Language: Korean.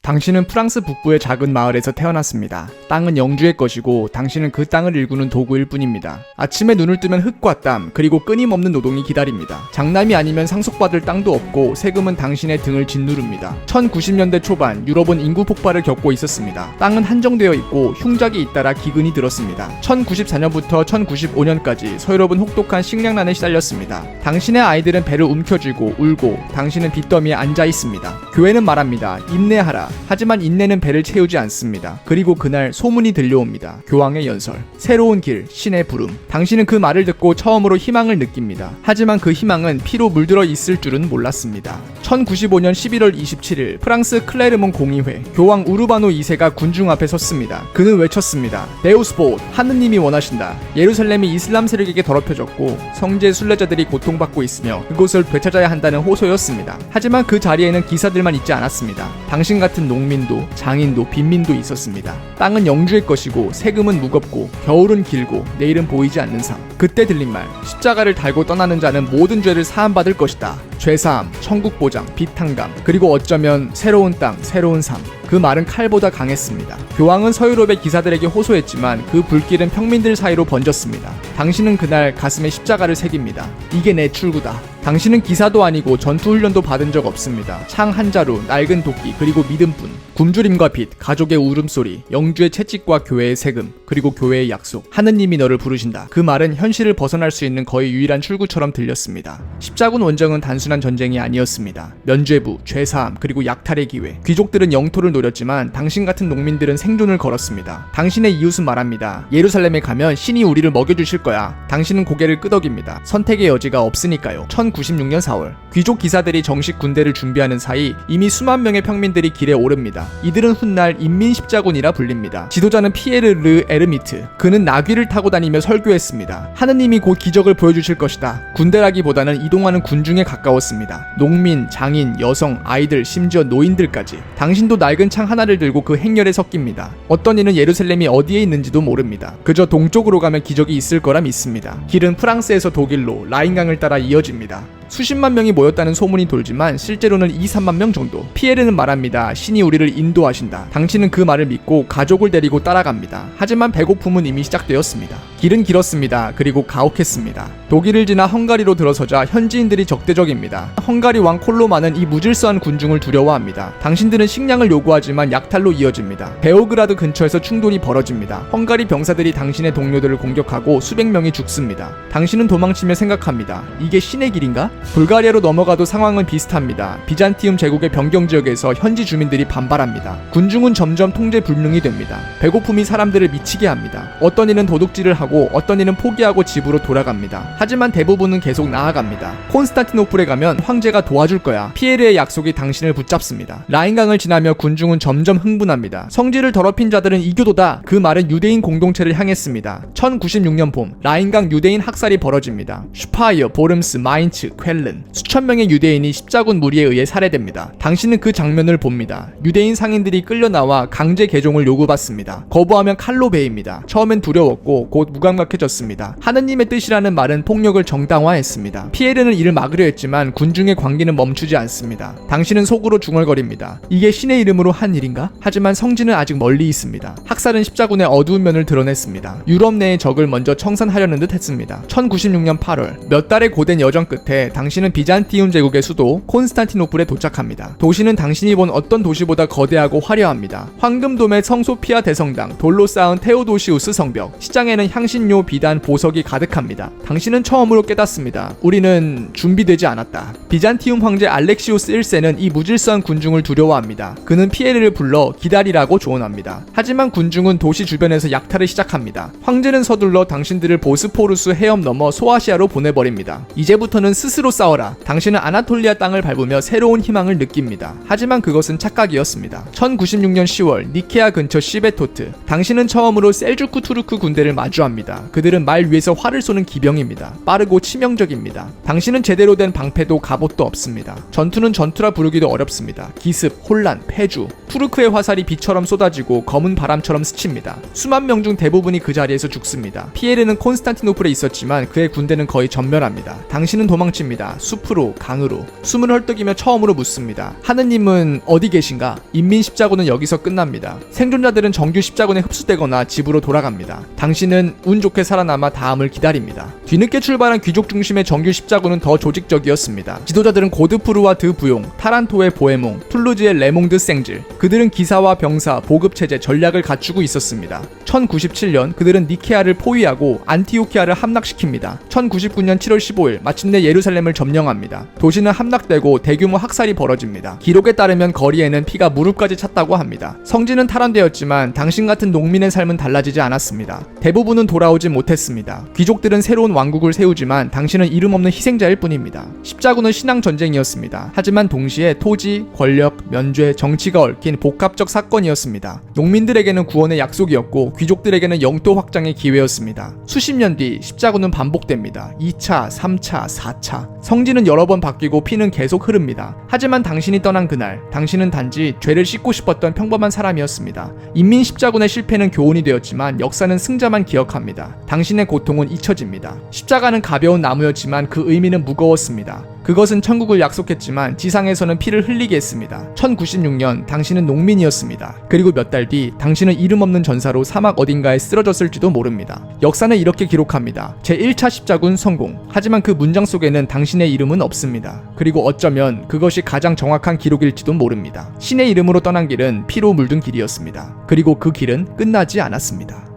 당신은 프랑스 북부의 작은 마을에서 태어났습니다. 땅은 영주의 것이고 당신은 그 땅을 일구는 도구일 뿐입니다. 아침에 눈을 뜨면 흙과 땀 그리고 끊임없는 노동이 기다립니다. 장남이 아니면 상속받을 땅도 없고 세금은 당신의 등을 짓누릅니다. 1090년대 초반 유럽은 인구 폭발을 겪고 있었습니다. 땅은 한정되어 있고 흉작이 잇따라 기근이 들었습니다. 1094년부터 1095년까지 서유럽은 혹독한 식량난에 시달렸습니다. 당신의 아이들은 배를 움켜쥐고 울고 당신은 빚더미에 앉아 있습니다. 교회는 말합니다. 인내하라. 하지만 인내는 배를 채우지 않습니다. 그리고 그날 소문이 들려옵니다. 교황의 연설. 새로운 길, 신의 부름. 당신은 그 말을 듣고 처음으로 희망을 느낍니다. 하지만 그 희망은 피로 물들어 있을 줄은 몰랐습니다. 1095년 11월 27일 프랑스 클레르몬 공의회 교황 우르바노 2세가 군중 앞에 섰습니다. 그는 외쳤습니다. 데우스 보트, 하느님이 원하신다. 예루살렘이 이슬람 세력에게 더럽혀졌고 성지의 순례자들이 고통받고 있으며 그곳을 되찾아야 한다는 호소였습니다. 하지만 그 자리에는 기사들만 있지 않았습니다. 당신 같은 농민도, 장인도, 빈민도 있었습니다. 땅은 영주의 것이고 세금은 무겁고 겨울은 길고 내일은 보이지 않는 삶. 그때 들린 말, 십자가를 달고 떠나는 자는 모든 죄를 사함받을 것이다. 죄사함, 천국 보장, 빛탕감, 그리고 어쩌면 새로운 땅, 새로운 삶. 그 말은 칼보다 강했습니다. 교황은 서유럽의 기사들에게 호소했지만 그 불길은 평민들 사이로 번졌습니다. 당신은 그날 가슴에 십자가를 새깁니다. 이게 내 출구다. 당신은 기사도 아니고 전투훈련도 받은 적 없습니다. 창 한 자루, 낡은 도끼, 그리고 믿음뿐. 굶주림과 빚, 가족의 울음소리, 영주의 채찍과 교회의 세금, 그리고 교회의 약속. 하느님이 너를 부르신다. 그 말은 현실을 벗어날 수 있는 거의 유일한 출구처럼 들렸습니다. 십자군 원정은 단순한 전쟁이 아니었습니다. 면죄부, 죄사함, 그리고 약탈의 기회. 귀족들은 영토를 노렸지만 당신 같은 농민들은 생존을 걸었습니다. 당신의 이웃은 말합니다. 예루살렘에 가면 신이 우리를 먹여주실 거야. 당신은 고개를 끄덕입니다. 선택의 여지가 없으니까요. 1096년 4월 귀족 기사들이 정식 군대를 준비하는 사이 이미 수만 명의 평민들이 길에 오릅니다. 이들은 훗날 인민십자군이라 불립니다. 지도자는 피에르 르 에르미트. 그는 나귀를 타고 다니며 설교했습니다. 하느님이 곧 기적을 보여주실 것이다. 군대라기보다는 이동하는 군중에 가까웠습니다. 농민, 장인, 여성, 아이들, 심지어 노인들까지. 당신도 낡은 창 하나를 들고 그 행렬에 섞입니다. 어떤 이는 예루살렘이 어디에 있는지도 모릅니다. 그저 동쪽으로 가면 기적이 있을 거라 믿습니다. 길은 프랑스에서 독일로 라인강을 따라 이어집니다. 수십만 명이 모였다는 소문이 돌지만 실제로는 2~3만 명 정도. 피에르는 말합니다. 신이 우리를 인도하신다. 당신은 그 말을 믿고 가족을 데리고 따라갑니다. 하지만 배고픔은 이미 시작되었습니다. 길은 길었습니다. 그리고 가혹했습니다. 독일을 지나 헝가리로 들어서자 현지인들이 적대적입니다. 헝가리 왕 콜로마는 이 무질서한 군중을 두려워합니다. 당신들은 식량을 요구하지만 약탈로 이어집니다. 베오그라드 근처에서 충돌이 벌어집니다. 헝가리 병사들이 당신의 동료들을 공격하고 수백 명이 죽습니다. 당신은 도망치며 생각합니다. 이게 신의 길인가? 불가리아로 넘어가도 상황은 비슷합니다. 비잔티움 제국의 변경 지역에서 현지 주민들이 반발합니다. 군중은 점점 통제 불능이 됩니다. 배고픔이 사람들을 미치게 합니다. 어떤 이는 도둑질을 하고 어떤 이는 포기하고 집으로 돌아갑니다. 하지만 대부분은 계속 나아갑니다. 콘스탄티노플에 가면 황제가 도와줄 거야. 피에르의 약속이 당신을 붙잡습니다. 라인강을 지나며 군중은 점점 흥분합니다. 성지를 더럽힌 자들은 이교도다. 그 말은 유대인 공동체를 향했습니다. 1096년 봄 라인강 유대인 학살이 벌어집니다. 슈파이어, 보름스, 마인츠, 쾰른 수천 명의 유대인이 십자군 무리에 의해 살해됩니다. 당신은 그 장면을 봅니다. 유대인 상인들이 끌려 나와 강제 개종을 요구받습니다. 거부하면 칼로 베입니다. 처음엔 두려웠고 곧 무감각해졌습니다. 하느님의 뜻이라는 말은 폭력을 정당화했습니다. 피에르는 이를 막으려 했지만 군중의 광기는 멈추지 않습니다. 당신은 속으로 중얼거립니다. 이게 신의 이름으로 한 일인가? 하지만 성지는 아직 멀리 있습니다. 학살은 십자군의 어두운 면을 드러냈습니다. 유럽 내의 적을 먼저 청산하려는 듯 했습니다. 1096년 8월 몇 달의 고된 여정 끝에 당신은 비잔티움 제국의 수도 콘스탄티노플에 도착합니다. 도시는 당신이 본 어떤 도시보다 거대하고 화려합니다. 황금돔의 성소피아 대성당, 돌로 쌓은 테오도시우스 성벽, 시장에는 향신료, 비단, 보석이 가득합니다. 당신은 처음으로 깨닫습니다. 우리는 준비되지 않았다. 비잔티움 황제 알렉시우스 1세는 이 무질서한 군중을 두려워합니다. 그는 피에르를 불러 기다리라고 조언합니다. 하지만 군중은 도시 주변에서 약탈을 시작합니다. 황제는 서둘러 당신들을 보스포루스 해협 넘어 소아시아로 보내버립니다. 이제부터는 스스로 싸워라. 당신은 아나톨리아 땅을 밟으며 새로운 희망을 느낍니다. 하지만 그것은 착각이었습니다. 1096년 10월 니케아 근처 시베토트. 당신은 처음으로 셀주크 투르크 군대를 마주합니다. 그들은 말 위에서 활을 쏘는 기병입니다. 빠르고 치명적입니다. 당신은 제대로 된 방패도 갑옷도 없습니다. 전투는 전투라 부르기도 어렵습니다. 기습, 혼란, 패주. 투르크의 화살이 비처럼 쏟아지고 검은 바람처럼 스칩니다. 수만 명 중 대부분이 그 자리에서 죽습니다. 피에르는 콘스탄티노플에 있었지만 그의 군대는 거의 전멸합니다. 당신은 도망칩니다. 헐떡입니다. 숲으로, 강으로. 숨을 헐떡이며 처음으로 묻습니다. 하느님은 어디 계신가? 인민 십자군은 여기서 끝납니다. 생존자들은 정규 십자군에 흡수되거나 집으로 돌아갑니다. 당신은 운 좋게 살아남아 다음을 기다립니다. 뒤늦게 출발한 귀족 중심의 정규 십자군은 더 조직적이었습니다. 지도자들은 고드프루와 드 부용, 타란토의 보헤몽, 툴루즈의 레몽드 생질. 그들은 기사와 병사, 보급체제, 전략을 갖추고 있었습니다. 1097년 그들은 니케아를 포위하고 안티오키아를 함락시킵니다. 1099년 7월 15일 마침내 예루살렘을 점령합니다. 도시는 함락되고 대규모 학살이 벌어집니다. 기록에 따르면 거리에는 피가 무릎까지 찼다고 합니다. 성지는 탈환되었지만 당신 같은 농민의 삶은 달라지지 않았습니다. 대부분은 돌아오지 못했습니다. 귀족들은 새로운 왕국을 세우지만 당신은 이름 없는 희생자일 뿐입니다. 십자군은 신앙 전쟁이었습니다. 하지만 동시에 토지, 권력, 면죄, 정치가 얽힌 복합적 사건이었습니다. 농민들에게는 구원의 약속이었고 귀족들에게는 영토 확장의 기회였습니다. 수십 년 뒤 십자군은 반복됩니다. 2차, 3차, 4차. 성지는 여러 번 바뀌고 피는 계속 흐릅니다. 하지만 당신이 떠난 그날, 당신은 단지 죄를 씻고 싶었던 평범한 사람이었습니다. 인민 십자군의 실패는 교훈이 되었지만 역사는 승자만 기억합니다. 당신의 고통은 잊혀집니다. 십자가는 가벼운 나무였지만 그 의미는 무거웠습니다. 그것은 천국을 약속했지만 지상에서는 피를 흘리게 했습니다. 1096년 당신은 농민이었습니다. 그리고 몇 달 뒤 당신은 이름 없는 전사로 사막 어딘가에 쓰러졌을지도 모릅니다. 역사는 이렇게 기록합니다. 제1차 십자군 성공. 하지만 그 문장 속에는 당신의 이름은 없습니다. 그리고 어쩌면 그것이 가장 정확한 기록일지도 모릅니다. 신의 이름으로 떠난 길은 피로 물든 길이었습니다. 그리고 그 길은 끝나지 않았습니다.